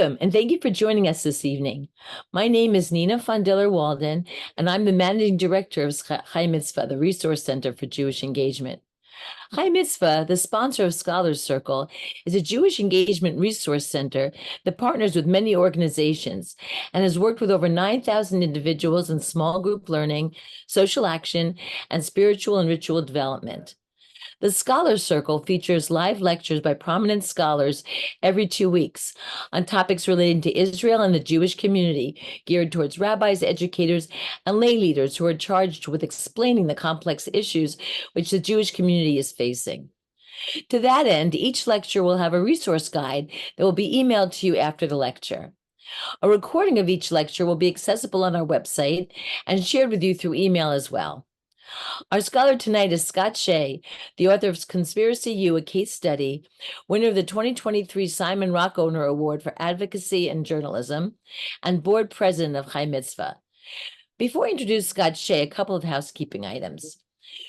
Welcome, and thank you for joining us this evening. My name is Nina von Diller-Walden, and I'm the Managing Director of Chai Mitzvah, the Resource Center for Jewish Engagement. Chai Mitzvah, the sponsor of Scholars Circle, is a Jewish engagement resource center that partners with many organizations and has worked with over 9,000 individuals in small group learning, social action, and spiritual and ritual development. The Scholars Circle features live lectures by prominent scholars every 2 weeks on topics relating to Israel and the Jewish community, geared towards rabbis, educators, and lay leaders who are charged with explaining the complex issues which the Jewish community is facing. To that end, each lecture will have a resource guide that will be emailed to you after the lecture. A recording of each lecture will be accessible on our website and shared with you through email as well. Our scholar tonight is Scott Shea, the author of Conspiracy U, a Case Study, winner of the 2023 Simon Rockoner Award for Advocacy and Journalism, and board president of Chai Mitzvah. Before I introduce Scott Shea, a couple of housekeeping items.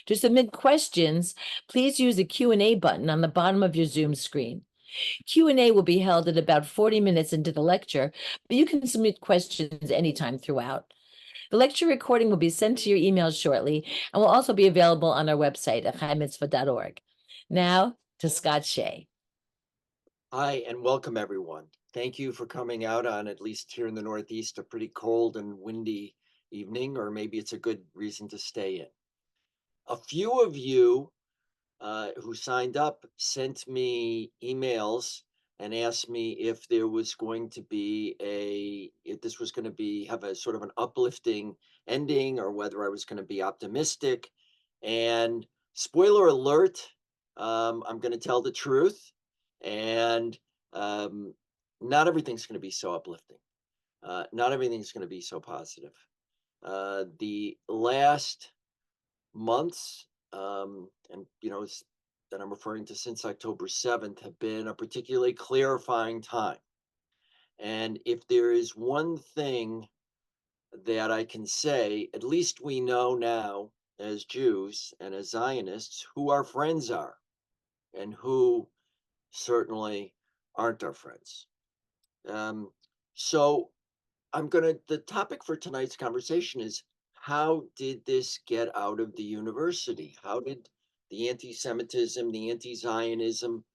To submit questions, please use the Q&A button on the bottom of your Zoom screen. Q&A will be held at about 40 minutes into the lecture, but you can submit questions anytime throughout. The lecture recording will be sent to your email shortly and will also be available on our website at chaimitzvah.org. Now to Scott Shea. Hi, and welcome everyone. Thank you for coming out on, at least here in the Northeast, a pretty cold and windy evening, or maybe it's a good reason to stay in. A few of you who signed up sent me emails and asked me if there was going to be if this was going to have a sort of an uplifting ending, or whether I was going to be optimistic. And spoiler alert, I'm going to tell the truth, and not everything's going to be so uplifting. Not everything's going to be so positive. The last months, and that I'm referring to since October 7th, have been a particularly clarifying time. And if there is one thing that I can say, at least we know now as Jews and as Zionists who our friends are and who certainly aren't our friends. So the topic for tonight's conversation is, how did this get out of the university? How did the anti-Semitism, the anti-Zionism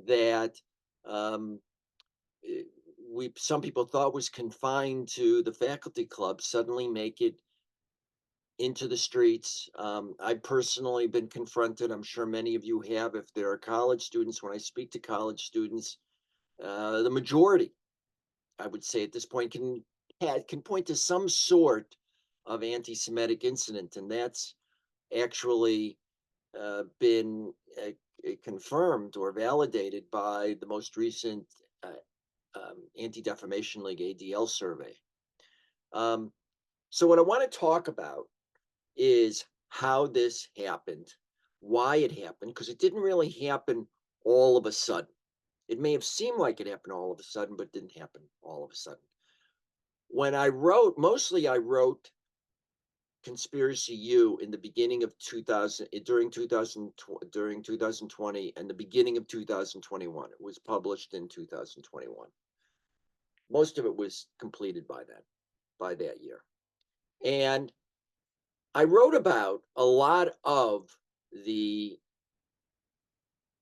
that some people thought was confined to the faculty club suddenly make it into the streets? I've personally been confronted, I'm sure many of you have, if there are college students. When I speak to college students, the majority, I would say at this point, can point to some sort of anti-Semitic incident, and that's actually been confirmed or validated by the most recent Anti-Defamation League ADL survey. So what I want to talk about is how this happened, why it happened, because it didn't really happen all of a sudden. It may have seemed like it happened all of a sudden, but it didn't happen all of a sudden. When I wrote Conspiracy U in the beginning of 2020 and the beginning of 2021. It was published in 2021. Most of it was completed by that year. And I wrote about a lot of the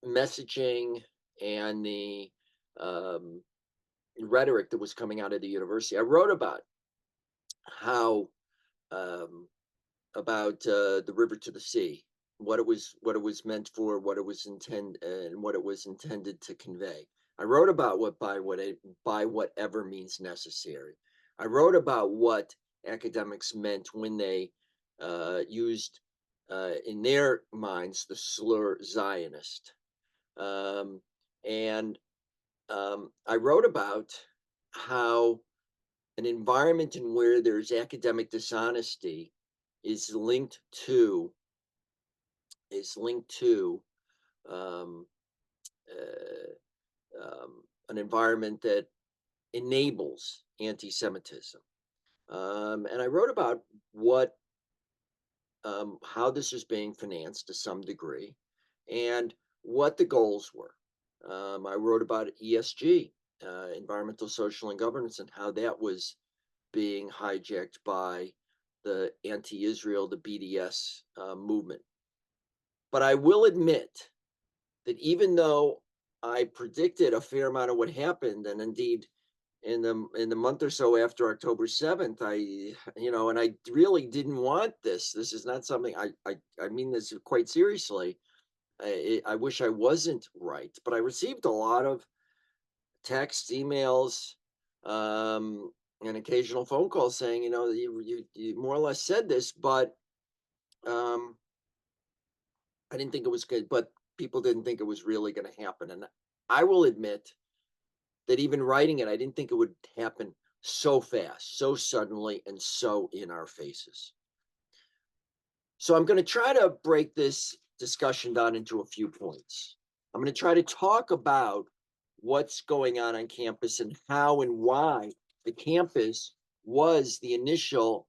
messaging and the rhetoric that was coming out of the university. I wrote about how about the river to the sea, what it was meant for, what it was intended to convey. I wrote about by whatever means necessary. I wrote about what academics meant when they used in their minds the slur Zionist. And I wrote about how an environment in where there's academic dishonesty is linked to an environment that enables anti-Semitism. And I wrote about how this is being financed to some degree and what the goals were. I wrote about ESG environmental, social, and governance, and how that was being hijacked by the anti-Israel, the BDS movement. But I will admit that even though I predicted a fair amount of what happened, and indeed in the month or so after October 7th, and I really didn't want this. This is not something I mean this quite seriously. I wish I wasn't right, but I received a lot of texts, emails, and occasional phone calls saying, you more or less said this, but um, I didn't think it was good. But people didn't think it was really going to happen, and I will admit that even writing it, I didn't think it would happen so fast, so suddenly, and so in our faces. So I'm going to try to break this discussion down into a few points. I'm going to try to talk about what's going on campus and how and why the campus was the initial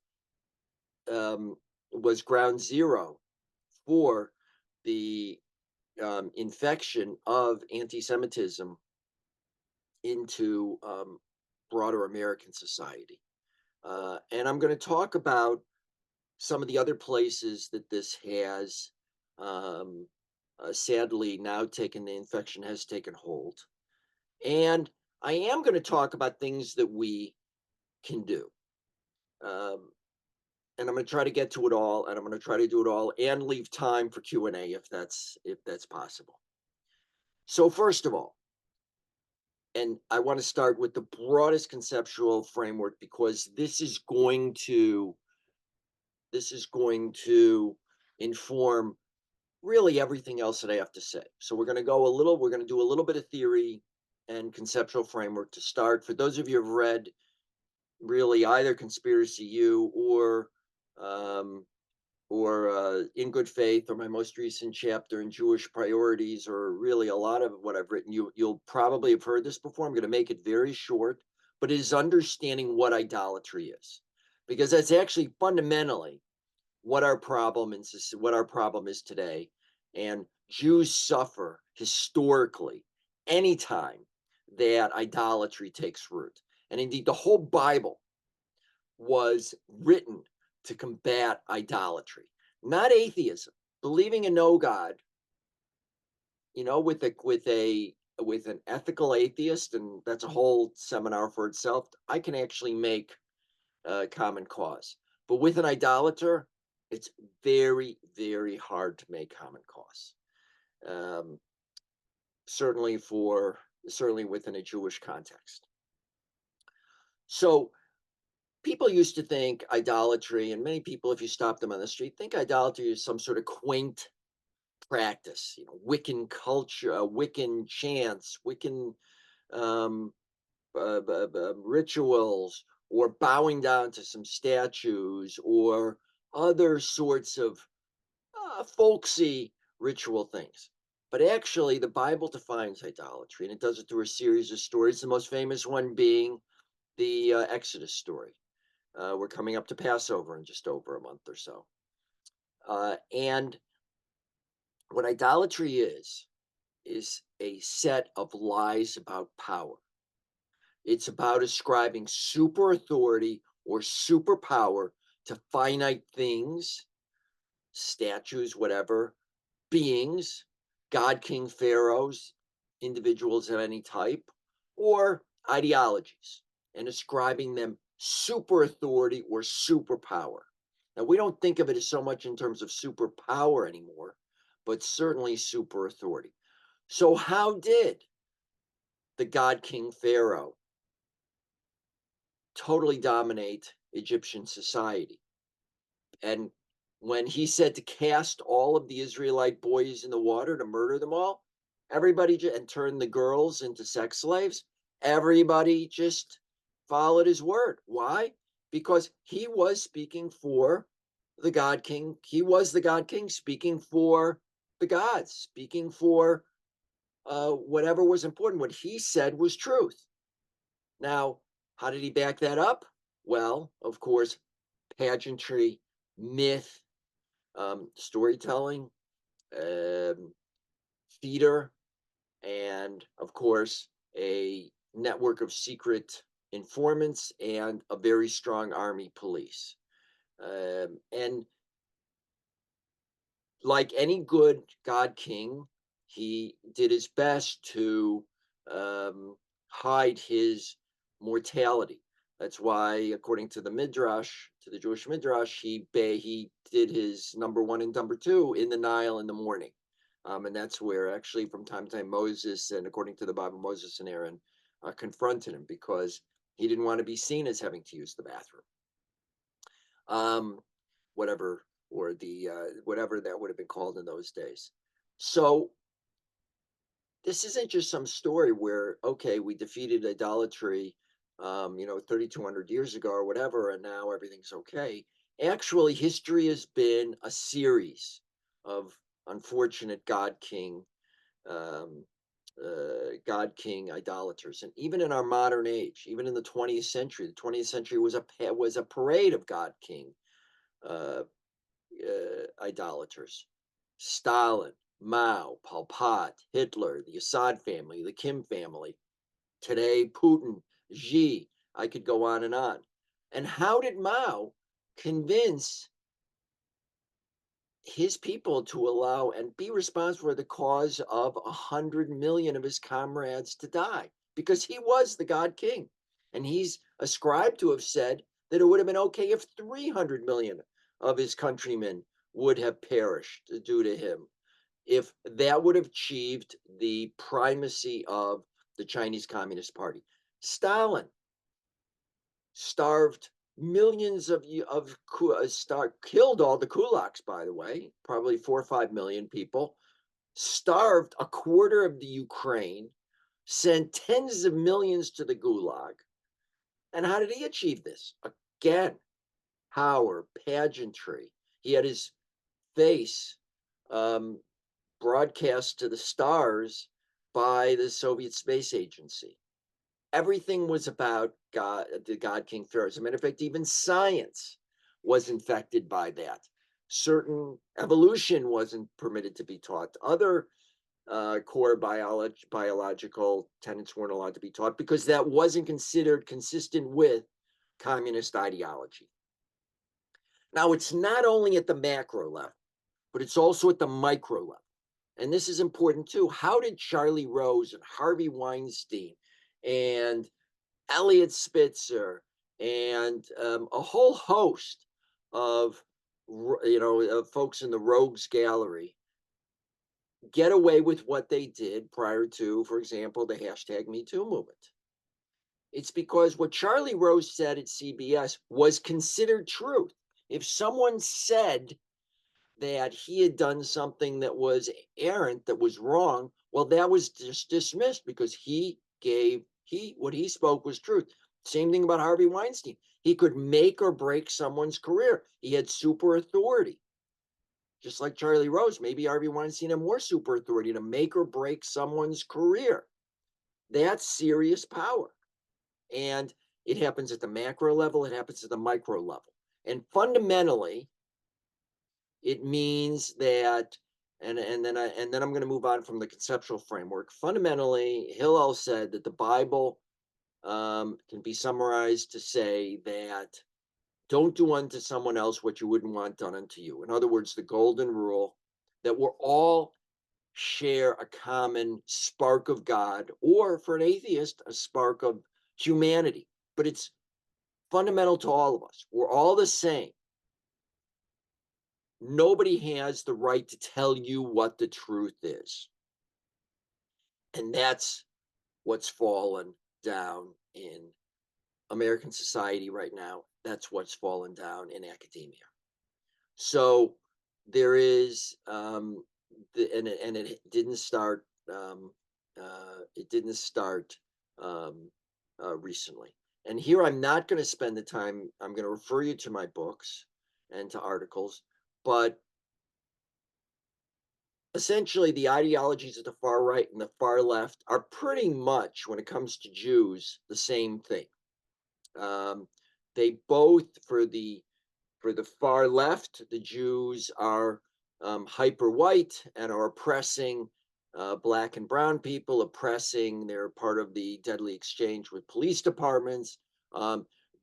was ground zero for the infection of anti-Semitism into broader American society. And I'm going to talk about some of the other places that this has um, sadly now taken the infection has taken hold. And I am going to talk about things that we can do. Um, and I'm going to try to get to it all, and I'm going to try to do it all and leave time for Q&A if that's possible. So first of all, and I want to start with the broadest conceptual framework because this is going to inform really everything else that I have to say. So we're going to do a little bit of theory and conceptual framework to start. For those of you who have read really either Conspiracy U um, or In Good Faith, or my most recent chapter in Jewish Priorities, or really a lot of what I've written, you'll probably have heard this before. I'm going to make it very short, but it is understanding what idolatry is, because that's actually fundamentally what our problem is today. And Jews suffer historically anytime that idolatry takes root. And indeed, the whole Bible was written to combat idolatry, not atheism, believing in no God. With an ethical atheist, and that's a whole seminar for itself. I can actually make common cause. But with an idolater, it's very, very hard to make common cause. Um, certainly within a Jewish context. So people used to think idolatry, and many people, if you stop them on the street, think idolatry is some sort of quaint practice, Wiccan culture, Wiccan chants, Wiccan um, rituals, or bowing down to some statues, or other sorts of folksy ritual things. But actually, the Bible defines idolatry, and it does it through a series of stories. The most famous one being the Exodus story. We're coming up to Passover in just over a month or so. And what idolatry is a set of lies about power. It's about ascribing super authority or superpower to finite things, statues, whatever, beings, God, king, pharaohs, individuals of any type, or ideologies, and ascribing them super authority or superpower. Now, we don't think of it as so much in terms of superpower anymore, but certainly super authority. So, how did the God, king, pharaoh totally dominate Egyptian society? And when he said to cast all of the Israelite boys in the water to murder them all, and turn the girls into sex slaves, everybody just followed his word. Why? Because he was speaking for the God King. He was the God King speaking for the gods, speaking for whatever was important. What he said was truth. Now, how did he back that up? Well, of course, pageantry, myth, storytelling, um, theater, and of course, a network of secret informants, and a very strong army police. And like any good god king, he did his best to um, hide his mortality. That's why, according to the midrash, to the Jewish midrash, he did his number one and number two in the Nile in the morning, and that's where actually from time to time Moses, and according to the Bible, Moses and Aaron confronted him because he didn't want to be seen as having to use the bathroom. Um, whatever, or the whatever that would have been called in those days. So this isn't just some story where, okay, we defeated idolatry, 3,200 years ago or whatever, and now everything's okay. Actually, history has been a series of unfortunate um, God King idolaters, and even in our modern age, even in the 20th century was a parade of God King uh, idolaters. Stalin, Mao, Pol Pot, Hitler, the Assad family, the Kim family, today Putin, Xi. I could go on and on. And how did Mao convince his people to allow and be responsible for the cause of 100 million of his comrades to die? Because he was the God King. And he's ascribed to have said that it would have been okay if 300 million of his countrymen would have perished due to him, if that would have achieved the primacy of the Chinese Communist Party. Stalin starved millions killed all the kulaks, by the way, probably 4 or 5 million people, starved a quarter of the Ukraine, sent tens of millions to the gulag. And how did he achieve this? Again, power, pageantry. He had his face um, broadcast to the stars by the Soviet Space Agency. Everything was about God, the God King Pharaoh. As a matter of fact, even science was infected by that. Certain evolution wasn't permitted to be taught. Other core biological tenets weren't allowed to be taught because that wasn't considered consistent with communist ideology. Now, it's not only at the macro level, but it's also at the micro level. And this is important too. How did Charlie Rose and Harvey Weinstein and Elliot Spitzer and a whole host of folks in the rogues gallery get away with what they did prior to, for example, the hashtag Me Too movement? It's because what Charlie Rose said at CBS was considered truth. If someone said that he had done something that was errant, that was wrong, well, that was just dismissed because what he spoke was truth. Same thing about Harvey Weinstein. He could make or break someone's career. He had super authority. Just like Charlie Rose, maybe Harvey Weinstein had more super authority to make or break someone's career. That's serious power. And it happens at the macro level, it happens at the micro level. And fundamentally, it means that, and then I'm going to move on from the conceptual framework. Fundamentally, Hillel said that the Bible can be summarized to say that don't do unto someone else what you wouldn't want done unto you. In other words, the golden rule that we're all share a common spark of God, or for an atheist, a spark of humanity. But it's fundamental to all of us. We're all the same. Nobody has the right to tell you what the truth is. And that's what's fallen down in American society right now. That's what's fallen down in academia. So there is, and it didn't start. It didn't start um, recently. And here I'm not going to spend the time. I'm going to refer you to my books and to articles, but essentially the ideologies of the far right and the far left are pretty much, when it comes to Jews, the same thing. Um, they both, for the far left, the Jews are hyper white and are oppressing Black and brown people, oppressing. They're part of the deadly exchange with police departments.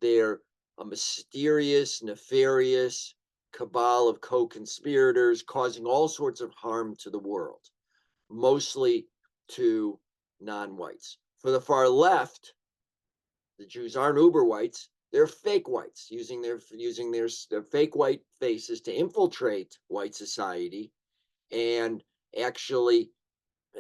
They're a mysterious, nefarious cabal of co-conspirators causing all sorts of harm to the world, mostly to non-whites. For the far left, the Jews aren't uber whites; they're fake whites, using their fake white faces to infiltrate white society and actually,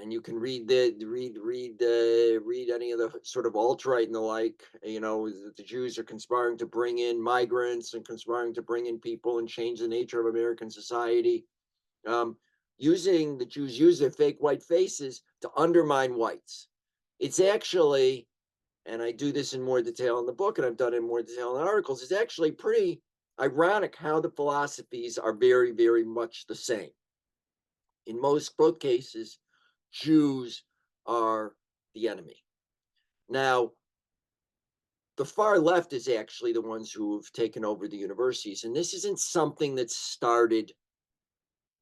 and you can read any of the sort of alt-right and the like, the Jews are conspiring to bring in migrants and conspiring to bring in people and change the nature of American society. um, Using the Jews use their fake white faces to undermine whites. It's actually, and I do this in more detail in the book, and I've done it in more detail in articles, it's actually pretty ironic how the philosophies are very, very much the same. In both cases, Jews are the enemy. Now, the far left is actually the ones who have taken over the universities, and this isn't something that started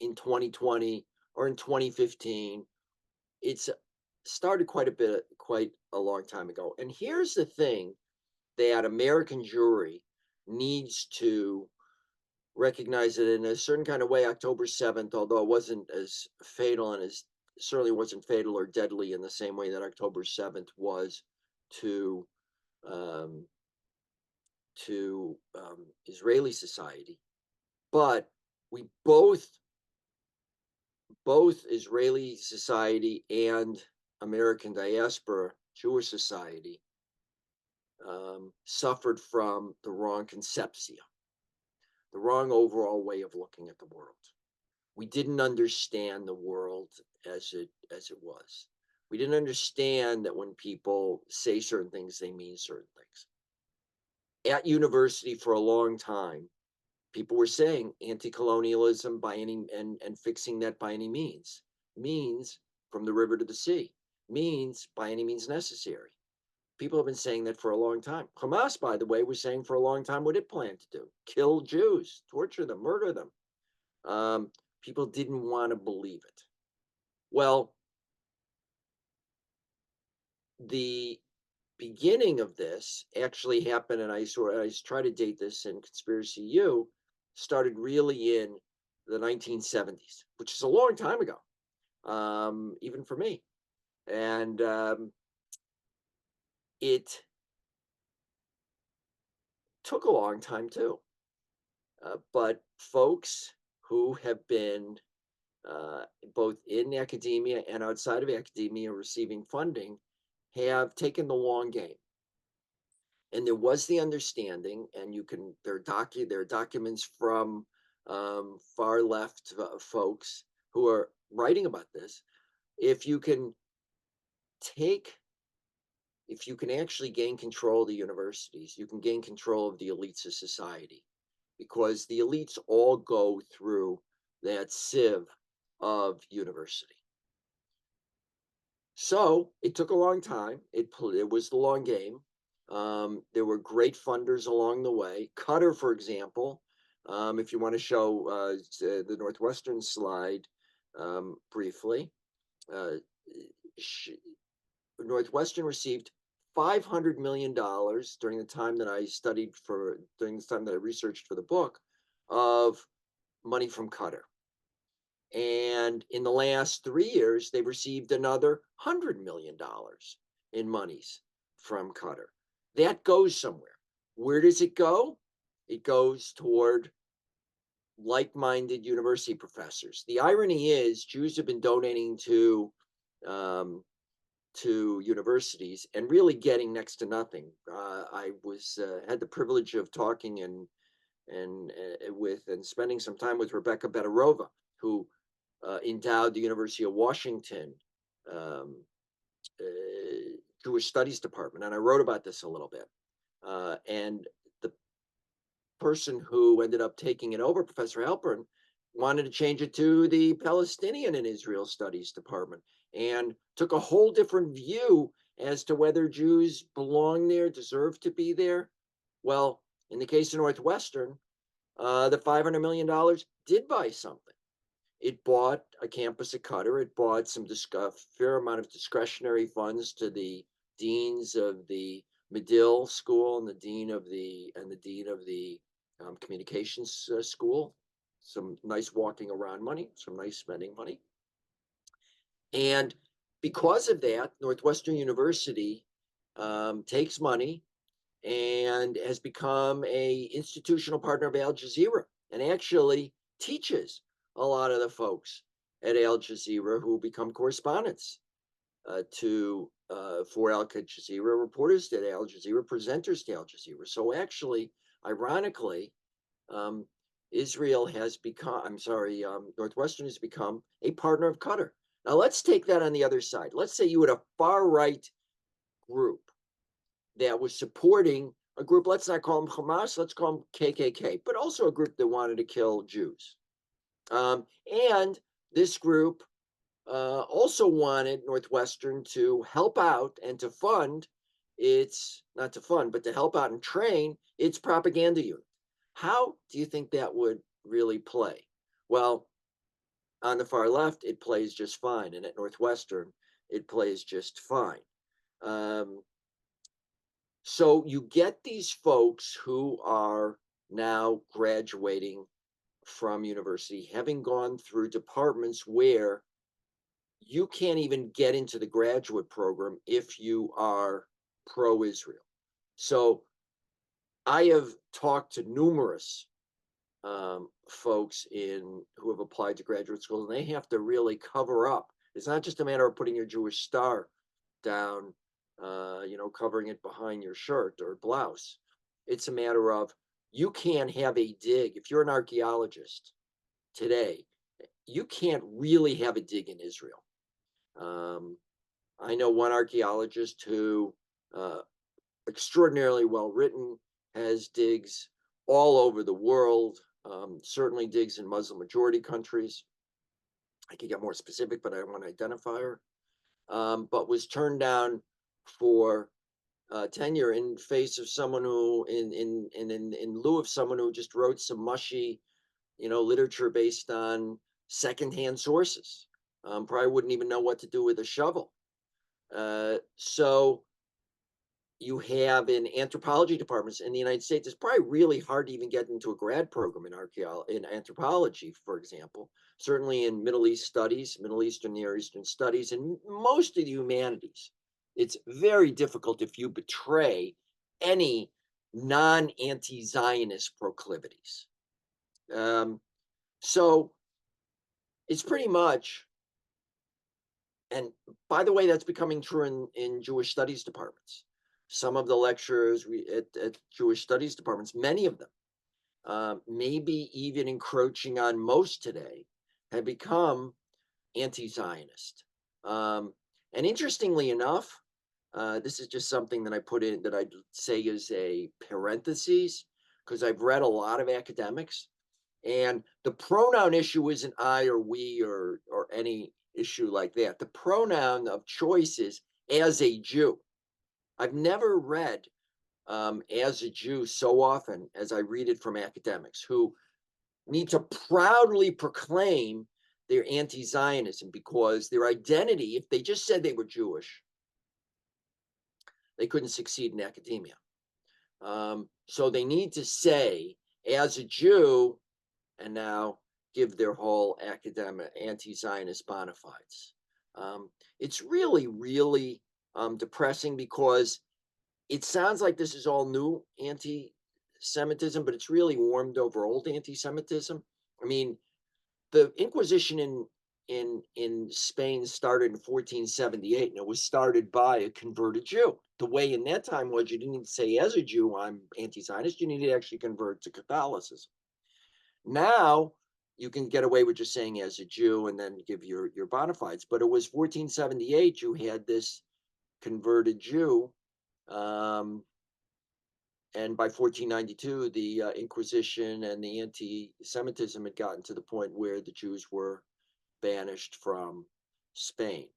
in 2020 or in 2015. It's started quite a long time ago. And here's the thing that American Jewry needs to recognize it in a certain kind of way. October 7th, although it wasn't as fatal and as certainly wasn't fatal or deadly in the same way that October 7th was to um, Israeli society. But we both Israeli society and American diaspora Jewish society suffered from the wrong conception, the wrong overall way of looking at the world. We didn't understand the world as it was. We didn't understand that when people say certain things, they mean certain things. At university for a long time, people were saying anti-colonialism by any and fixing that by any means from the river to the sea, means by any means necessary. People have been saying that for a long time. Hamas, by the way, was saying for a long time what it planned to do: kill Jews, torture them, murder them. Um, People didn't want to believe it. Well, the beginning of this actually happened, and I try to date this in Conspiracy U, started really in the 1970s, which is a long time ago, even for me. And it took a long time too. But folks who have been uh, both in academia and outside of academia receiving funding have taken the long game. And there was the understanding, and there are documents from far left folks who are writing about this. If you can take, if you can actually gain control of the universities, you can gain control of the elites of society, because the elites all go through that sieve of university. So it took a long time. It was the long game. There were great funders along the way. Qatar, for example, if you want to show the Northwestern slide briefly, uh, Northwestern received $500 million during the time that I researched for the book, of money from Qatar. And in the last 3 years, they've received another $100 million in monies from Qatar. That goes somewhere. Where does it go? It goes toward like-minded university professors. The irony is, Jews have been donating um, to universities and really getting next to nothing. I had the privilege of talking and spending some time with Rebecca Bedarova, who endowed the University of Washington um, Jewish Studies Department, and I wrote about this a little bit. And the person who ended up taking it over, Professor Halpern, wanted to change it to the Palestinian and Israel Studies Department, and took a whole different view as to whether Jews belong there, deserve to be there. Well, in the case of Northwestern, the $500 million did buy something. it bought a campus at Qatar. It bought some fair amount of discretionary funds to the deans of the Medill School and the dean of the communications school. Some nice walking around money, some nice spending money, and because of that, Northwestern University takes money and has become a institutional partner of Al Jazeera and actually teaches a lot of the folks at Al Jazeera who become correspondents to for Al Jazeera, reporters at Al Jazeera, presenters to Al Jazeera. So actually, ironically, um, Israel has become, I'm sorry, Northwestern has become a partner of Qatar. Now let's take that on the other side. Let's say you had a far right group that was supporting a group, let's not call them Hamas, let's call them KKK, but also a group that wanted to kill Jews. And this group also wanted Northwestern to help out and to fund not to fund, but to help out and train its propaganda unit. How do you think that would really play? Well, on the far left, it plays just fine. And at Northwestern, it plays just fine. Um, So you get these folks who are now graduating from university, having gone through departments where you can't even get into the graduate program if you are pro Israel. So I have talked to numerous folks who have applied to graduate school, and they have to really cover up. It's not just a matter of putting your Jewish star down, covering it behind your shirt or blouse. It's a matter of you can't have a dig. If you're an archaeologist today, you can't really have a dig in Israel. Um, I know one archaeologist who uh, extraordinarily well written, has digs all over the world, certainly digs in Muslim majority countries. I could get more specific, but I don't want to identify her. But was turned down for tenure in face of someone who, in lieu of someone who just wrote some mushy, literature based on secondhand sources. Probably wouldn't even know what to do with a shovel. So you have in anthropology departments in the United States, it's probably really hard to even get into a grad program in in anthropology, for example. Certainly in Middle East studies, Middle Eastern, Near Eastern studies, and most of the humanities. It's very difficult if you betray any non-anti-Zionist proclivities. Um, so it's pretty much, and by the way, that's becoming true in Jewish studies departments. Some of the lecturers at Jewish studies departments, many of them, maybe even encroaching on most today, have become anti-Zionist. Um, and interestingly enough, this is just something that I put in that I'd say is a parenthesis because I've read a lot of academics, and the pronoun issue isn't I or we or any issue like that. The pronoun of choice is as a Jew. I've never read as a Jew so often as I read it from academics who need to proudly proclaim their anti-Zionism because their identity, if they just said they were Jewish, they couldn't succeed in academia. So they need to say, as a Jew, and now give their whole academic anti-Zionist bona fides. It's really, really depressing because it sounds like this is all new anti-Semitism, but it's really warmed over old anti-Semitism. I mean, the Inquisition in Spain started in 1478, and it was started by a converted Jew. The way in that time was you didn't need to say as a Jew I'm anti-Zionist. You needed to actually convert to Catholicism. Now you can get away with just saying as a Jew and then give your bona fides. But it was 1478 you had this converted Jew, um, and by 1492 the Inquisition and the anti-Semitism had gotten to the point where the Jews were banished from Spain.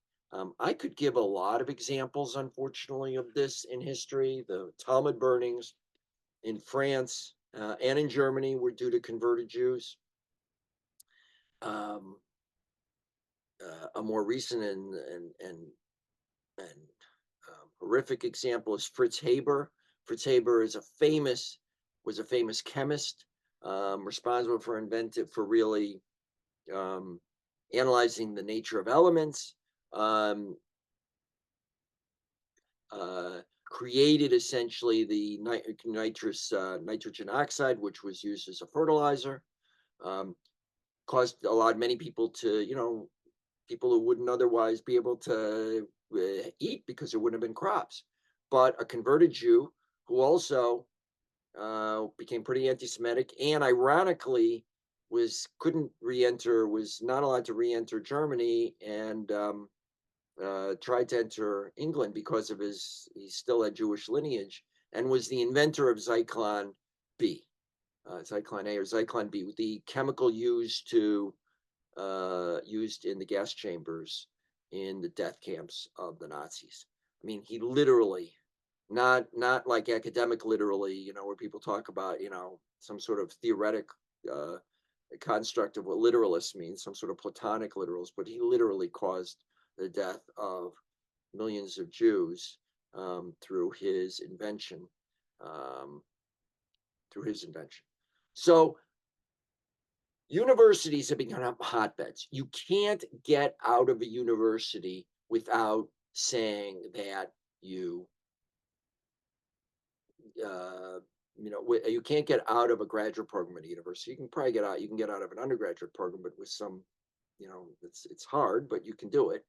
I could give a lot of examples, unfortunately, of this in history. The Talmud burnings in France and in Germany were due to converted Jews. A more recent and horrific example is Fritz Haber. Fritz Haber was a famous chemist, responsible for really um, analyzing the nature of elements. Um, Created essentially the nitrogen oxide, which was used as a fertilizer. Um, Caused many people to, people who wouldn't otherwise be able to eat because there wouldn't have been crops. But a converted Jew who also became pretty anti-Semitic and ironically was not allowed to re-enter Germany and tried to enter England because of he still had Jewish lineage and was the inventor of Zyklon B, Zyklon A or Zyklon B, the chemical used in the gas chambers in the death camps of the Nazis. I mean, he literally, not like academic literally, where people talk about, some sort of theoretic uh, construct of what literalists mean, some sort of Platonic literals, but he literally caused the death of millions of Jews through his invention. Um, through his invention. So universities have become hotbeds. You can't get out of a university without saying that uh, you can't get out of a graduate program at a university. You can probably get out. You can get out of an undergraduate program, but with some, it's hard, but you can do it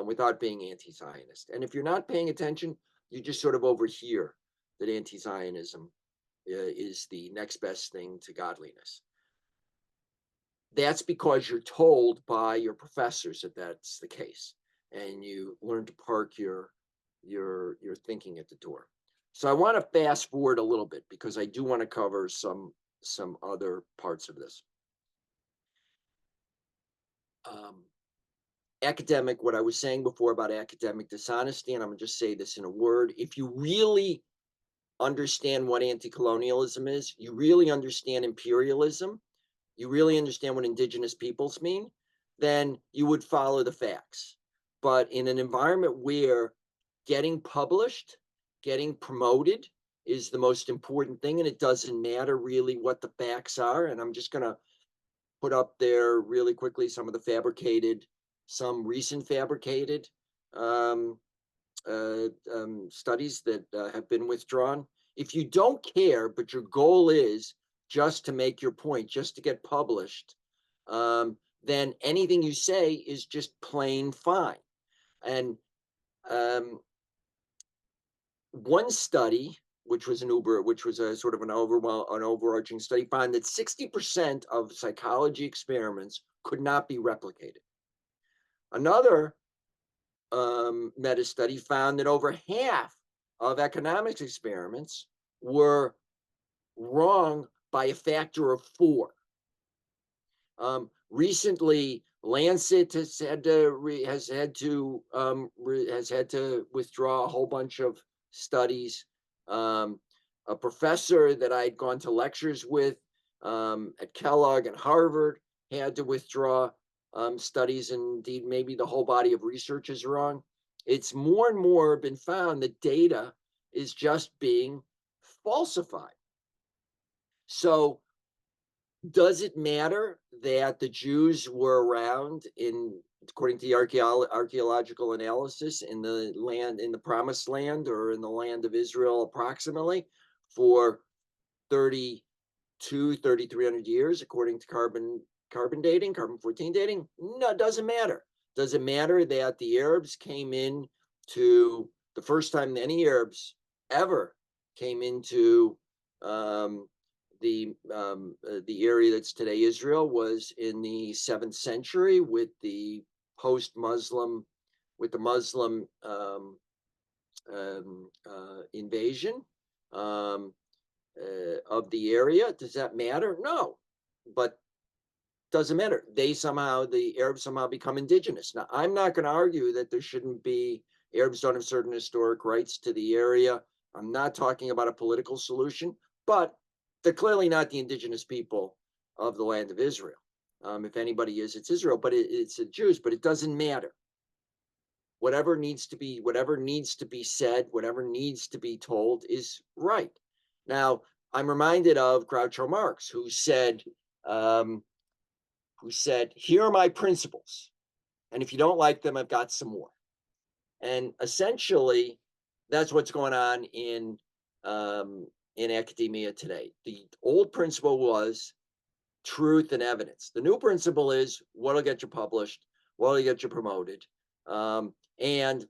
without being anti-Zionist. And if you're not paying attention, you just sort of overhear that anti-Zionism is the next best thing to godliness. That's because you're told by your professors that that's the case, and you learn to park your thinking at the door. So I want to fast forward a little bit because I do want to cover some other parts of this. Um, Academic, what I was saying before about academic dishonesty, and I'm gonna just say this in a word. If you really understand what anti-colonialism is, you really understand imperialism, you really understand what indigenous peoples mean, then you would follow the facts. But in an environment where getting published, getting promoted is the most important thing, and it doesn't matter really what the facts are. And I'm just going to put up there really quickly some recent fabricated um, studies that have been withdrawn. If you don't care, but your goal is just to make your point, just to get published, then anything you say is just plain fine. And um, one study, which was a sort of an overarching study, found that 60% of psychology experiments could not be replicated. Another meta study found that over half of economics experiments were wrong by a factor of 4. Recently, Lancet has had to withdraw a whole bunch of studies. A professor that I'd gone to lectures with at Kellogg and Harvard had to withdraw studies, and indeed maybe the whole body of research is wrong. It's more and more been found that data is just being falsified. So does it matter that the Jews were around according to the archaeological analysis, in the promised land or in the land of Israel approximately for 3,300 years, according to carbon 14 dating? No, it doesn't matter. Does it matter that the Arabs came in to the first time any Arabs ever came into the area that's today Israel was in the 7th century with the post-Muslim, with the Muslim invasion of the area? Does that matter? No, but doesn't matter. The Arabs somehow become indigenous. Now, I'm not going to argue that there shouldn't be, Arabs don't have certain historic rights to the area. I'm not talking about a political solution, but they're clearly not the indigenous people of the land of Israel. If anybody is, it's Israel, but it's the Jews. But it doesn't matter. Whatever needs to be said, whatever needs to be told is right. Now, I'm reminded of Groucho Marx, um, who said, "Here are my principles, and if you don't like them, I've got some more." And essentially, that's what's going on in academia today. The old principle was truth and evidence. The new principle is what'll get you published, what'll get you promoted, and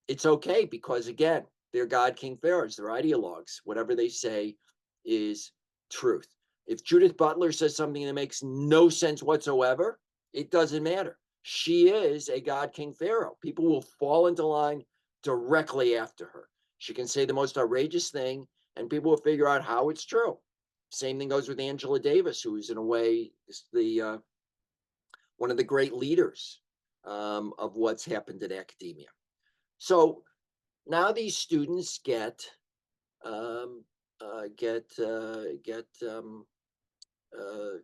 it's okay because again, they're God King Pharaohs, they're ideologues. Whatever they say is truth. If Judith Butler says something that makes no sense whatsoever, it doesn't matter. She is a God King Pharaoh. People will fall into line directly after her. She can say the most outrageous thing, and people will figure out how it's true. Same thing goes with Angela Davis, who is in a way the one of the great leaders of what's happened in academia. So now these students um,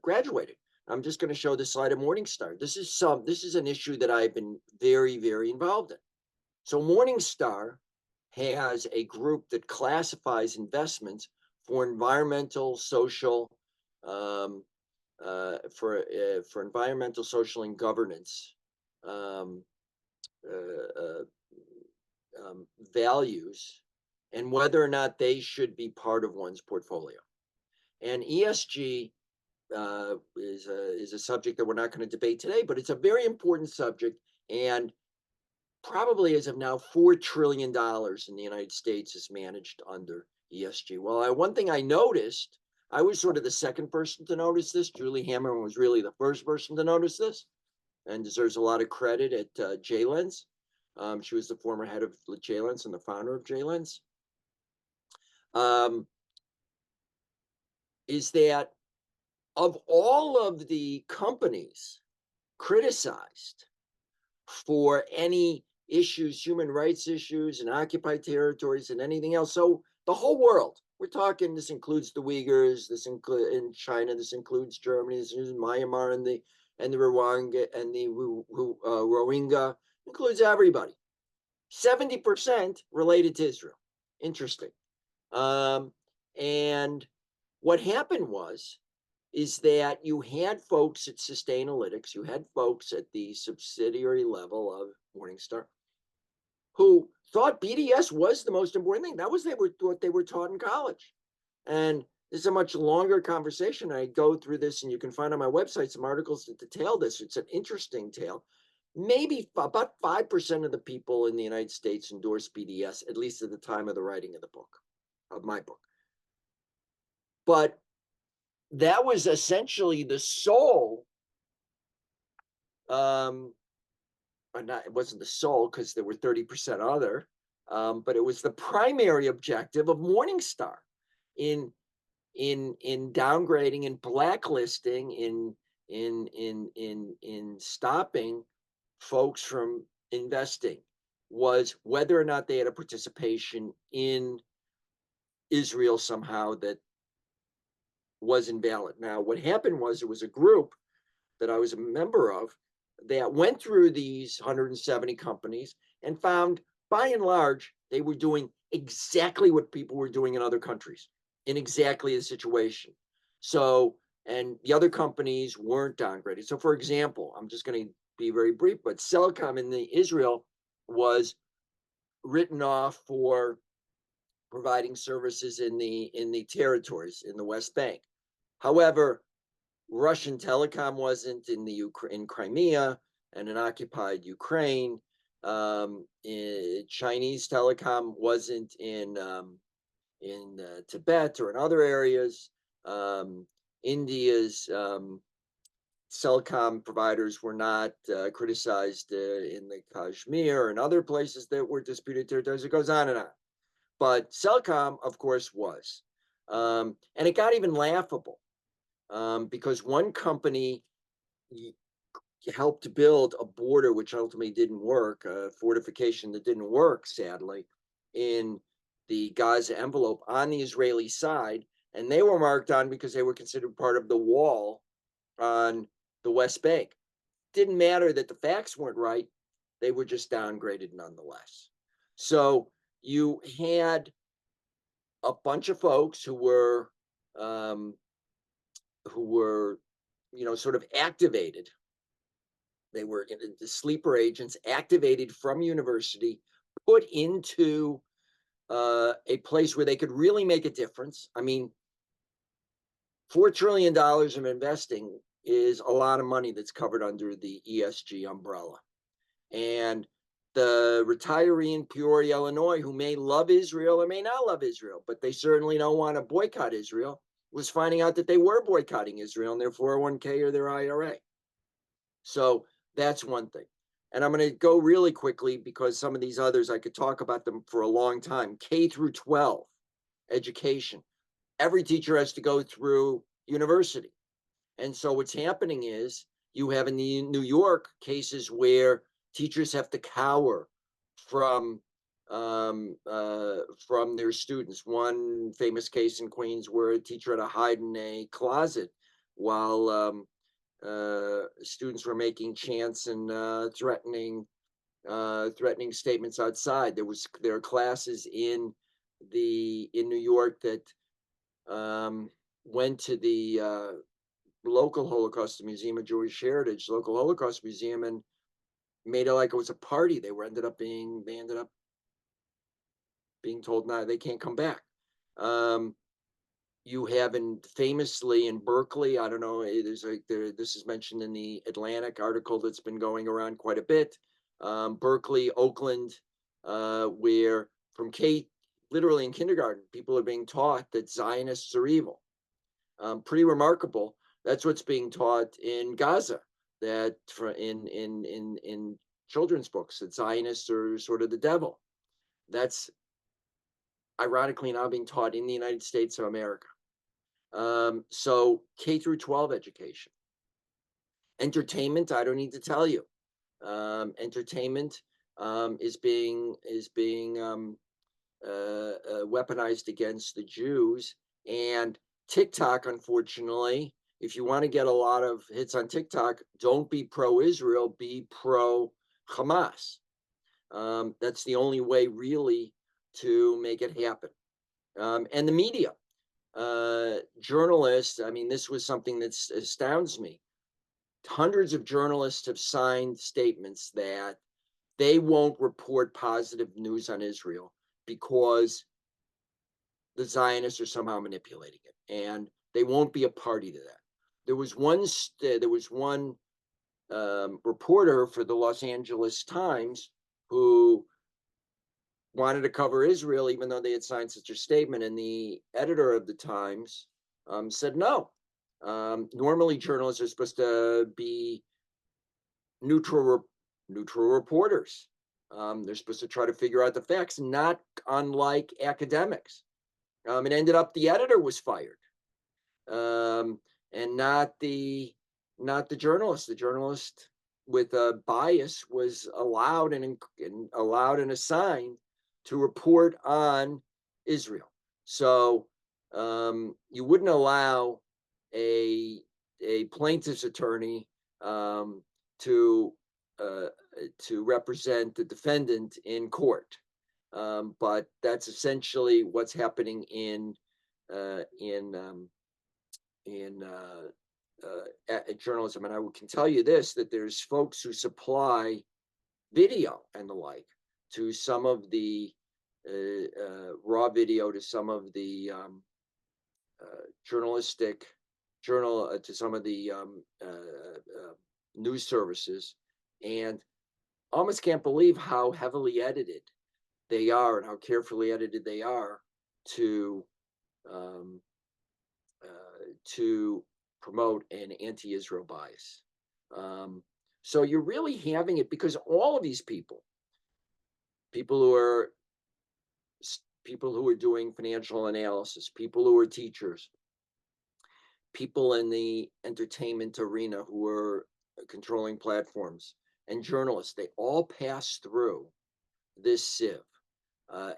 graduated. I'm just going to show this slide of Morningstar. This is an issue that I've been very involved in. So Morningstar has a group that classifies investments for environmental, social, um, for environmental, social, and governance um, uh, uh, values, and whether or not they should be part of one's portfolio. And ESG is a subject that we're not going to debate today, but it's a very important subject. And probably as of now, $4 trillion in the United States is managed under ESG. Well, one thing I noticed, I was sort of the second person to notice this. Julie Hammerman was really the first person to notice this and deserves a lot of credit at J-Lens. She was the former head of J-Lens and the founder of J-Lens. Is that of all of the companies criticized for any issues, human rights issues, and occupied territories, and anything else, so the whole world, we're talking, this includes the Uyghurs, this includes in China, this includes Germany, this includes Myanmar, and the Rwanda and the Rohingya, includes everybody. 70% related to Israel. Interesting. And what happened is that you had folks at Sustainalytics, you had folks at the subsidiary level of Morningstar who thought BDS was the most important thing. That was what they were taught in college. And this is a much longer conversation. I go through this, and you can find on my website some articles that detail this. It's an interesting tale. Maybe about 5% of the people in the United States endorse BDS, at least at the time of the writing of the book, of my book. But that was essentially the sole, or not, it wasn't the sole because there were 30% other, but it was the primary objective of Morningstar in downgrading and blacklisting, in stopping folks from investing, was whether or not they had a participation in Israel somehow that was invalid. Now, what happened was, it was a group that I was a member of that went through these 170 companies and found, by and large, they were doing exactly what people were doing in other countries, in exactly the situation. So, and the other companies weren't downgraded. So, for example, I'm just going to be very brief, but Celicom in Israel was written off for providing services in the territories in the West Bank. However, Russian telecom wasn't in Crimea and in occupied Ukraine. Chinese telecom wasn't in Tibet or in other areas. India's telecom providers were not criticized in the Kashmir and other places that were disputed territories. It goes on and on. But Celicom, of course, was. And it got even laughable because one company helped build a border which ultimately didn't work, a fortification that didn't work, sadly, in the Gaza envelope on the Israeli side. And they were marked on because they were considered part of the wall on the West Bank. Didn't matter that the facts weren't right, they were just downgraded nonetheless. So you had a bunch of folks um, who were, sort of activated. They were the sleeper agents activated from university, put into a place where they could really make a difference. I mean, $4 trillion of investing is a lot of money that's covered under the ESG umbrella. And the retiree in Peoria, Illinois, who may love Israel or may not love Israel, but they certainly don't want to boycott Israel, was finding out that they were boycotting Israel in their 401k or their IRA. So that's one thing. And I'm going to go really quickly because some of these others, I could talk about them for a long time. K through 12 education. Every teacher has to go through university. And so what's happening is you have in the New York cases where teachers have to cower from from their students. One famous case in Queens where a teacher had to hide in a closet while students were making chants and threatening statements outside. There are classes in New York that went to the local Holocaust Museum of Jewish Heritage, local Holocaust Museum, and made it like it was a party. They ended up being told now they can't come back. You have famously in Berkeley, I don't know, this is mentioned in the Atlantic article that's been going around quite a bit. Berkeley, Oakland, where from literally in kindergarten, people are being taught that Zionists are evil. Pretty remarkable. That's what's being taught in Gaza. That in children's books, that Zionists are sort of the devil. That's ironically now being taught in the United States of America. So K through 12 education. Entertainment, I don't need to tell you. Entertainment is being weaponized against the Jews. And TikTok, unfortunately, if you want to get a lot of hits on TikTok, don't be pro-Israel, be pro-Hamas. That's the only way really to make it happen. And the media, journalists, I mean, this was something that astounds me. Hundreds of journalists have signed statements that they won't report positive news on Israel because the Zionists are somehow manipulating it, and they won't be a party to that. There was one reporter for the Los Angeles Times who wanted to cover Israel, even though they had signed such a statement, and the editor of the Times said no. Normally, journalists are supposed to be neutral reporters. They're supposed to try to figure out the facts, not unlike academics. It ended up the editor was fired, um, and not the journalist. The journalist with a bias was allowed and assigned to report on Israel. So you wouldn't allow a plaintiff's attorney to uh, to represent the defendant in court. But that's essentially what's happening in uh, in um, journalism. And I can tell you this: that there's folks who supply video and the like to some of the raw video to some of the journalistic journal to some of the news services, and almost can't believe how heavily edited they are and how carefully edited they are to um, to promote an anti-Israel bias. Um, so you're really having it because all of these people who are doing financial analysis, people who are teachers, people in the entertainment arena who are controlling platforms, and journalists, they all pass through this sieve.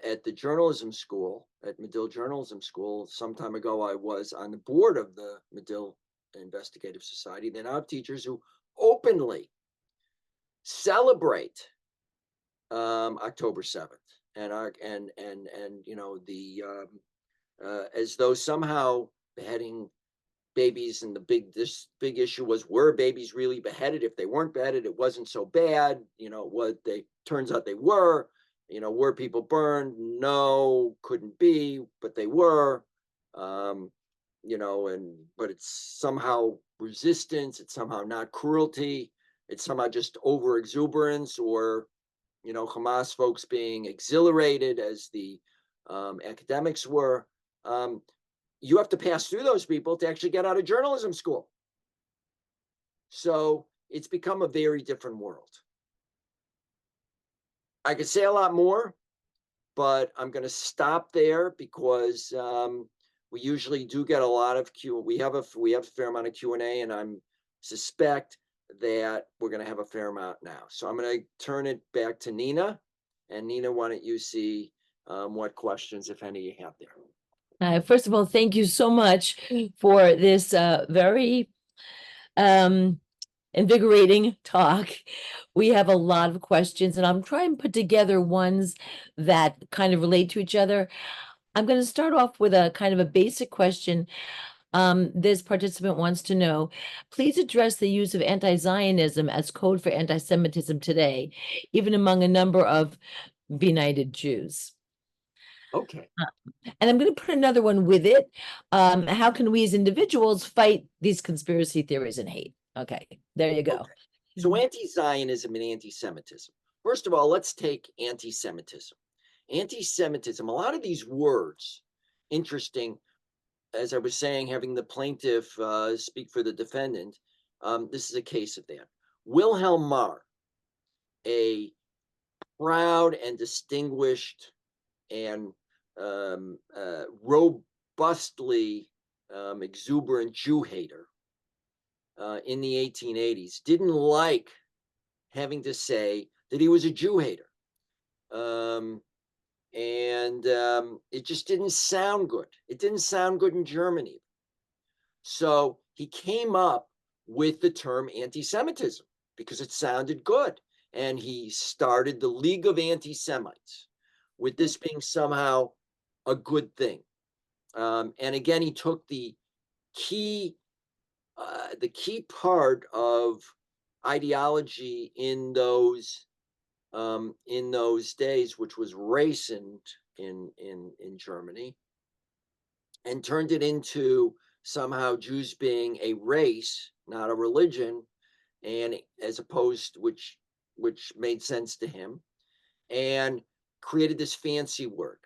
At the journalism school, at Medill Journalism School, some time ago, I was on the board of the Medill investigative society. They now have teachers who openly celebrate October 7th and are and the as though somehow beheading babies and this big issue was, were babies really beheaded? If they weren't beheaded, it wasn't so bad. What they turns out they were. Were people burned? No, couldn't be, but they were. um but it's somehow resistance, it's somehow not cruelty, it's somehow just over exuberance, or Hamas folks being exhilarated as the academics were. um, you have to pass through those people to actually get out of journalism school. So it's become a very different world. I could say a lot more, but I'm going to stop there because we usually do get a lot of Q. We have a fair amount of Q&A, and I'm suspect that we're going to have a fair amount now. So I'm going to turn it back to Nina, and Nina, why don't you see what questions, if any, you have there? First of all, thank you so much for this very um, invigorating talk. We have a lot of questions, and I'm trying to put together ones that kind of relate to each other. I'm going to start off with a kind of a basic question. This participant wants to know, please address the use of anti-Zionism as code for anti-Semitism today, even among a number of benighted Jews. Okay. And I'm going to put another one with it. How can we as individuals fight these conspiracy theories and hate? Okay, there you go. Okay. So anti-Zionism and anti-Semitism. First of all, let's take anti-Semitism. Anti-Semitism, a lot of these words, interesting, as I was saying, having the plaintiff speak for the defendant, this is a case of that. Wilhelm Marr, a proud and distinguished and robustly exuberant Jew hater in the 1880s, didn't like having to say that he was a Jew hater. And it just didn't sound good. It didn't sound good in Germany. So he came up with the term anti-Semitism because it sounded good. And he started the League of Anti-Semites, with this being somehow a good thing. And again, he took key the key part of ideology in those days, which was race in Germany, and turned it into somehow Jews being a race, not a religion, and as opposed, which made sense to him, and created this fancy word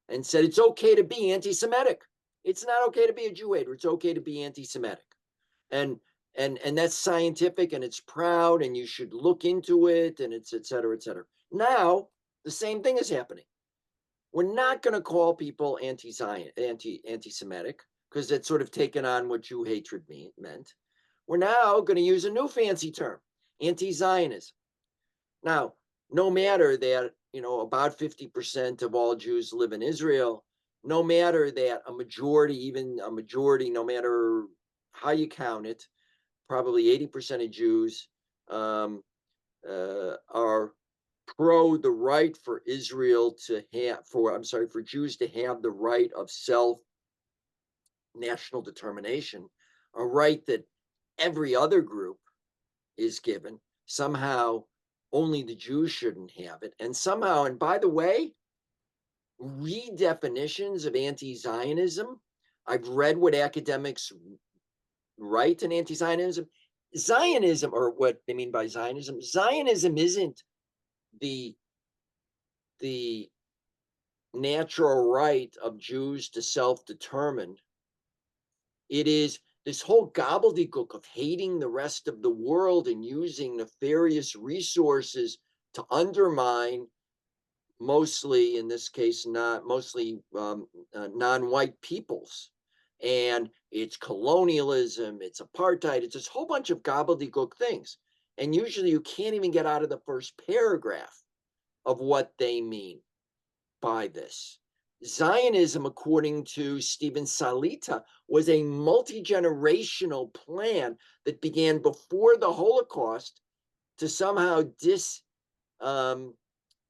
and said it's okay to be anti-Semitic. It's not okay to be a Jew hater. It's okay to be anti-Semitic. And that's scientific, and it's proud, and you should look into it, and it's et cetera, et cetera. Now the same thing is happening. We're not going to call people anti-Semitic, because it's sort of taken on what Jew hatred meant. We're now going to use a new fancy term, anti-Zionism. Now, no matter that about 50% of all Jews live in Israel, no matter that a majority, no matter how you count it, probably 80% of Jews are pro the right for Israel to have, for Jews to have the right of self national determination, a right that every other group is given. Somehow only the Jews shouldn't have it. And somehow, and by the way, redefinitions of anti-Zionism, I've read what academics write in anti-Zionism. Zionism, or what they mean by Zionism, Zionism isn't the natural right of Jews to self-determine. It is this whole gobbledygook of hating the rest of the world and using nefarious resources to undermine, mostly in this case, non-white peoples. And it's colonialism, it's apartheid, it's this whole bunch of gobbledygook things. And usually you can't even get out of the first paragraph of what they mean by this. Zionism, according to Stephen Salita, was a multi-generational plan that began before the Holocaust to somehow um,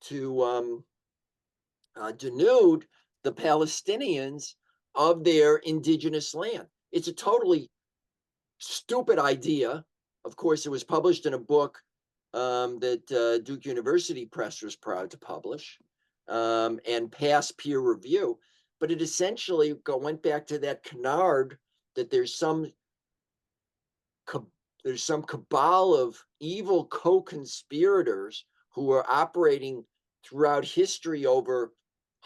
to denude the Palestinians of their indigenous land. It's a totally stupid idea. Of course, it was published in a book that Duke University Press was proud to publish and pass peer review. But it essentially went back to that canard that there's some cabal of evil co-conspirators who are operating throughout history over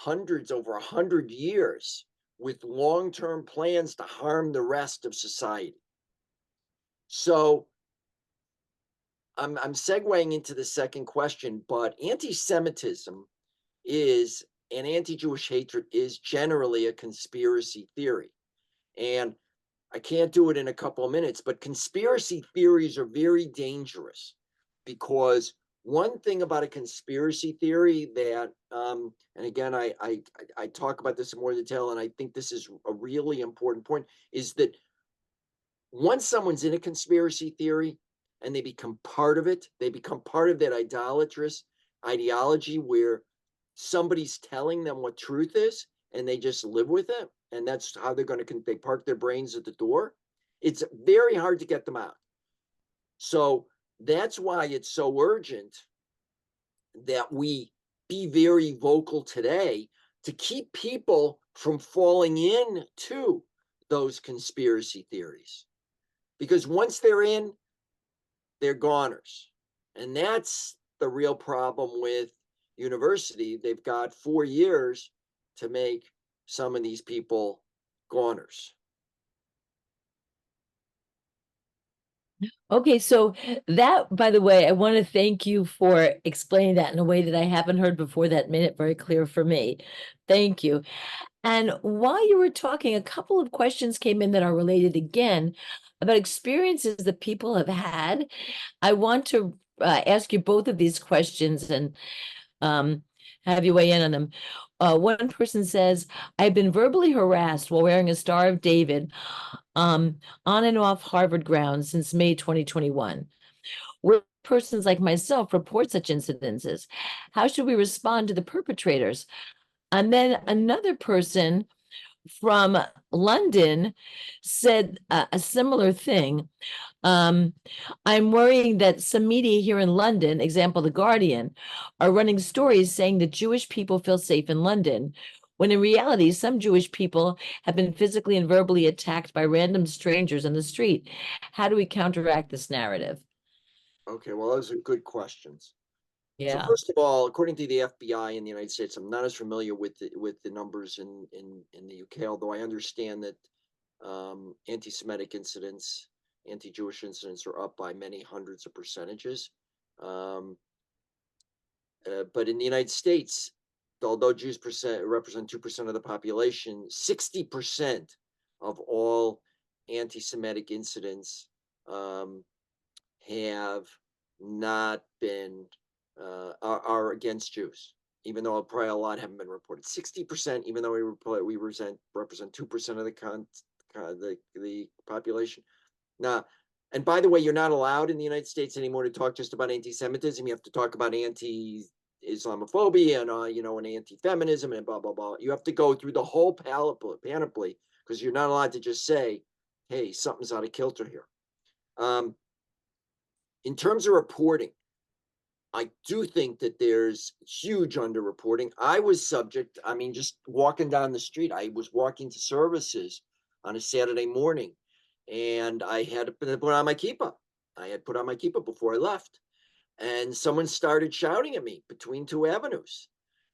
100 years with long-term plans to harm the rest of society. So I'm segueing into the second question, but anti-Semitism is and anti-Jewish hatred is generally a conspiracy theory. And I can't do it in a couple of minutes, but conspiracy theories are very dangerous because one thing about a conspiracy theory that, and again, I talk about this in more detail, and I think this is a really important point, is that once someone's in a conspiracy theory and they become part of it, they become part of that idolatrous ideology where somebody's telling them what truth is and they just live with it. And that's how they're going to, they park their brains at the door. It's very hard to get them out. So that's why it's so urgent that we be very vocal today to keep people from falling into those conspiracy theories. Because once they're in, they're goners. And that's the real problem with university. They've got 4 years to make some of these people goners. Okay, so that, by the way, I want to thank you for explaining that in a way that I haven't heard before. That made it very clear for me. Thank you. And while you were talking, a couple of questions came in that are related again about experiences that people have had. I want to ask you both of these questions and um, have you weigh in on them. One person says, I've been verbally harassed while wearing a Star of David on and off Harvard grounds since May 2021. Will persons like myself report such incidences? How should we respond to the perpetrators? And then another person from London said a similar thing. Um, I'm worrying that some media here in London, example, The Guardian, are running stories saying that Jewish people feel safe in London, when in reality, some Jewish people have been physically and verbally attacked by random strangers in the street. How do we counteract this narrative? Okay, well, those are good questions. So Yeah. first of all, according to the FBI in the United States, I'm not as familiar with the numbers in the UK, although I understand that anti-Semitic incidents, anti-Jewish incidents are up by many hundreds of percentages. Um, but in the United States, although Jews represent 2% of the population, 60% of all anti-Semitic incidents um, have not been are against Jews, even though probably a lot haven't been reported. 60%, even though we represent 2% of the population. Now, and by the way, you're not allowed in the United States anymore to talk just about anti-Semitism. You have to talk about anti-Islamophobia and and anti-feminism and blah blah blah. You have to go through the whole panoply because you're not allowed to just say, "Hey, something's out of kilter here." Um, in terms of reporting, I do think that there's huge underreporting. I was subject, I mean, just walking down the street, I was walking to services on a Saturday morning and I had to put on my kippah. I had put on my kippah before I left. And someone started shouting at me between two avenues.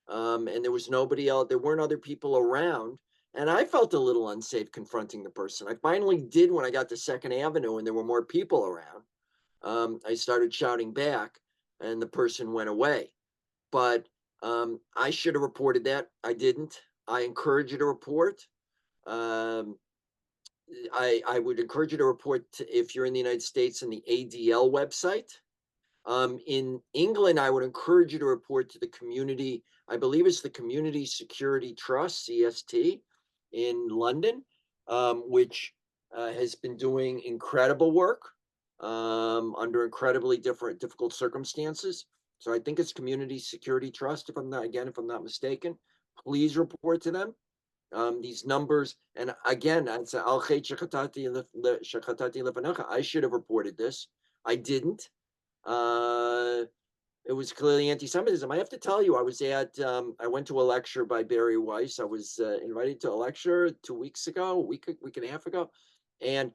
And there was nobody else, there weren't other people around. And I felt a little unsafe confronting the person. I finally did when I got to Second Avenue and there were more people around. I started shouting back, and the person went away. But I should have reported that. I didn't. I encourage you to report. Um, I would encourage you to report if you're in the United States in the ADL website. In England, I would encourage you to report to the community. I believe it's the Community Security Trust, CST, in London, which has been doing incredible work under incredibly difficult circumstances. So I think it's Community Security Trust, if I'm not mistaken. Please report to them. These numbers, and again, I should have reported this. I didn't. Uh, it was clearly anti-Semitism. I have to tell you, I went to a lecture by Barry Weiss. I was invited to a lecture 2 weeks ago, week and a half ago. And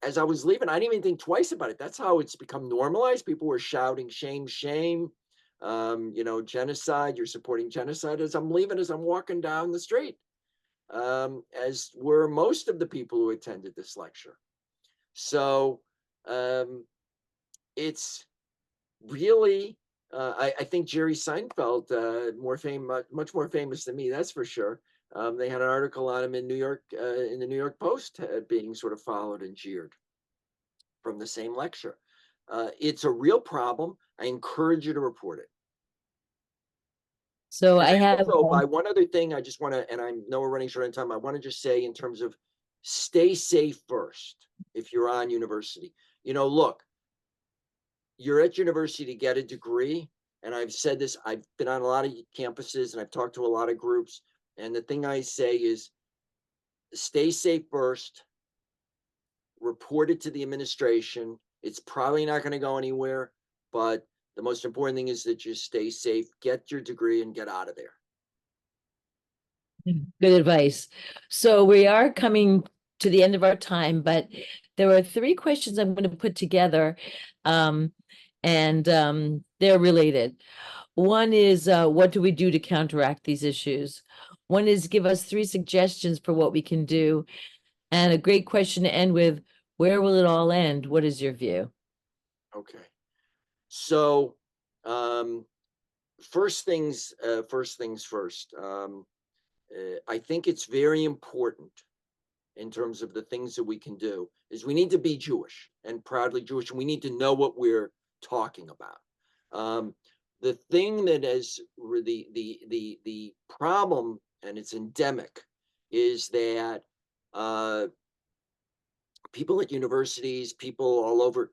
as I was leaving, I didn't even think twice about it. That's how it's become normalized. People were shouting, shame, shame, genocide, you're supporting genocide. As I'm leaving, as I'm walking down the street, as were most of the people who attended this lecture. So um, it's really, I think Jerry Seinfeld, much more famous than me, that's for sure. They had an article on him in New York, in the New York Post, being sort of followed and jeered from the same lecture. It's a real problem. I encourage you to report it. So And I I have, also, by one other thing, I just want to, and I know we're running short on time, I want to just say in terms of stay safe first if you're on university. Look, you're at university to get a degree. And I've said this, I've been on a lot of campuses and I've talked to a lot of groups. And the thing I say is stay safe first, report it to the administration. It's probably not going to go anywhere, but the most important thing is that you stay safe, get your degree, and get out of there. good advice. So we are coming to the end of our time, but there are three questions I'm going to put together, and they're related. One is, what do we do to counteract these issues? One is give us three suggestions for what we can do. And a great question to end with, where will it all end? What is your view? Okay. So, um, first things first. I think it's very important in terms of the things that we can do is we need to be Jewish and proudly Jewish, and we need to know what we're talking about. Um, the thing that is the problem, and it's endemic, is that uh, people at universities, people all over,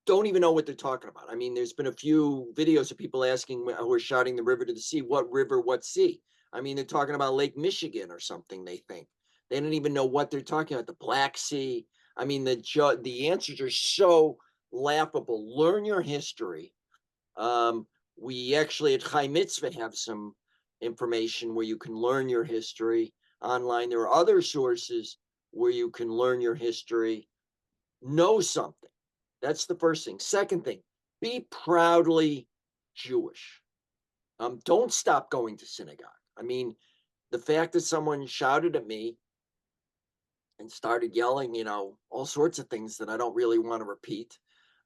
don't even know what they're talking about. I mean, there's been a few videos of people asking who are shouting the river to the sea, what river, what sea? I mean, they're talking about Lake Michigan or something, they think. They don't even know what they're talking about, the Black Sea. I mean, the answers are so laughable. Learn your history. We actually at Chai Mitzvah have some information where you can learn your history online. There are other sources where you can learn your history. Know something. That's the first thing. Second thing, be proudly Jewish. Don't stop going to synagogue. I mean, the fact that someone shouted at me and started yelling, all sorts of things that I don't really want to repeat,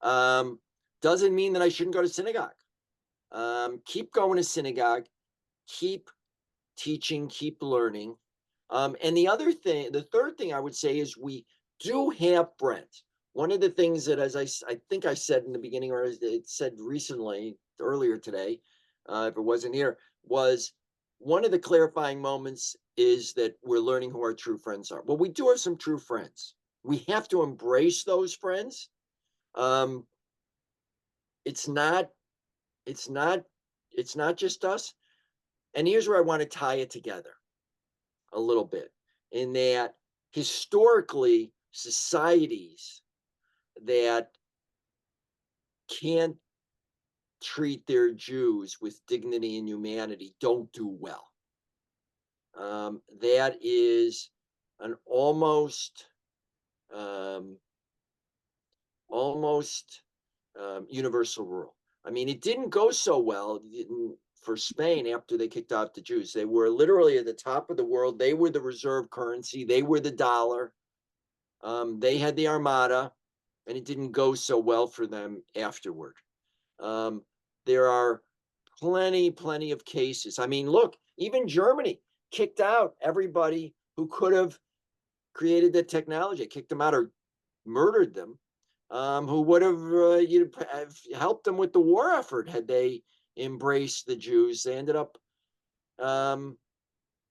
um, doesn't mean that I shouldn't go to synagogue. Keep going to synagogue, keep teaching, keep learning. And the third thing I would say is we do have friends. One of the things that, as I think I said in the beginning, or it said recently, earlier today, if it wasn't here, was one of the clarifying moments is that we're learning who our true friends are. Well, we do have some true friends. We have to embrace those friends. Um, it's not, it's not, it's not just us. And here's where I want to tie it together a little bit in that historically societies that can't treat their Jews with dignity and humanity don't do well. That is an um, almost universal rule. I mean, it didn't go so well for Spain after they kicked out the Jews. They were literally at the top of the world. They were the reserve currency. They were the dollar. They had the Armada, and it didn't go so well for them afterward. Um, there are plenty of cases. I mean, look, even Germany kicked out everybody who could have created the technology, kicked them out or murdered them who would have helped them with the war effort had they embraced the Jews. They ended up um,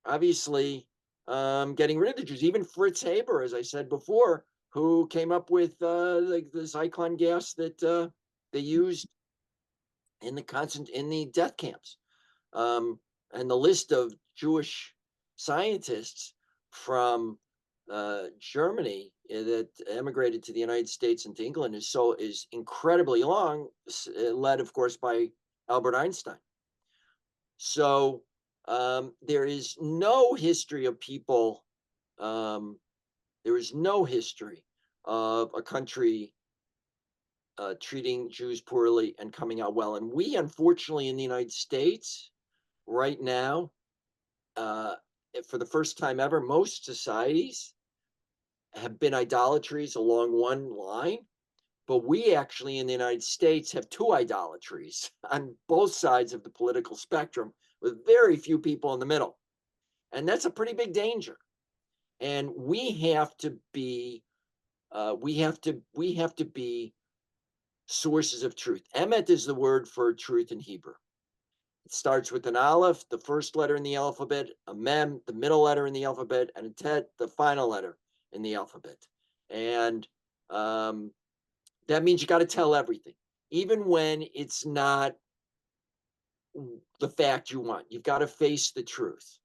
obviously getting rid of the Jews. Even Fritz Haber, as I said before, who came up with like the Zyklon gas that they used in the death camps. Um, and the list of Jewish scientists from Germany that emigrated to the United States and to England is incredibly long, led, of course, by Albert Einstein. So there is no history of people. Um, there is no history of a country treating Jews poorly and coming out well. And we, unfortunately, in the United States right now, uh, for the first time ever, most societies have been idolatries along one line, but we actually in the United States have two idolatries on both sides of the political spectrum, with very few people in the middle. And that's a pretty big danger. And we have to be sources of truth. Emet is the word for truth in Hebrew. It starts with an aleph, the first letter in the alphabet, a mem, the middle letter in the alphabet, and a tet, the final letter in the alphabet. And um, that means you got to tell everything, even when it's not the fact you want. You've got to face the truth.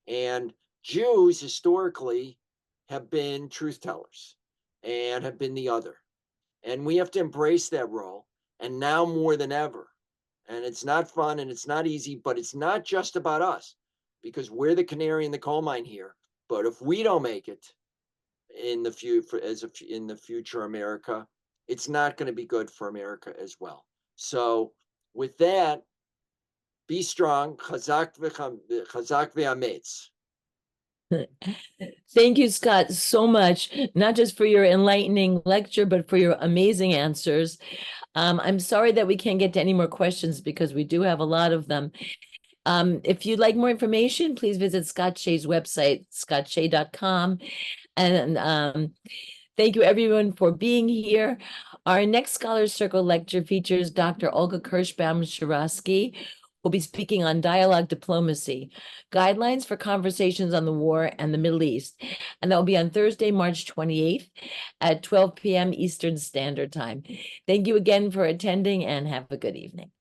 And Jews historically have been truth tellers and have been the other. And we have to embrace that role. And now more than ever, and it's not fun and it's not easy, but it's not just about us because we're the canary in the coal mine here. But if we don't make it in the future, in the future America, it's not going to be good for America as well. So with that, be strong. Chazak ve'ametz. Thank you, Scott, so much, not just for your enlightening lecture, but for your amazing answers. I'm sorry that we can't get to any more questions because we do have a lot of them. If you'd like more information, please visit Scott Shea's website, scottshea.com. And thank you, everyone, for being here. Our next Scholars Circle lecture features Dr. Olga Kirschbaum-Shirosky, who will be speaking on dialogue diplomacy, guidelines for conversations on the war and the Middle East. And that will be on Thursday, March 28th at 12 p.m. Eastern Standard Time. Thank you again for attending and have a good evening.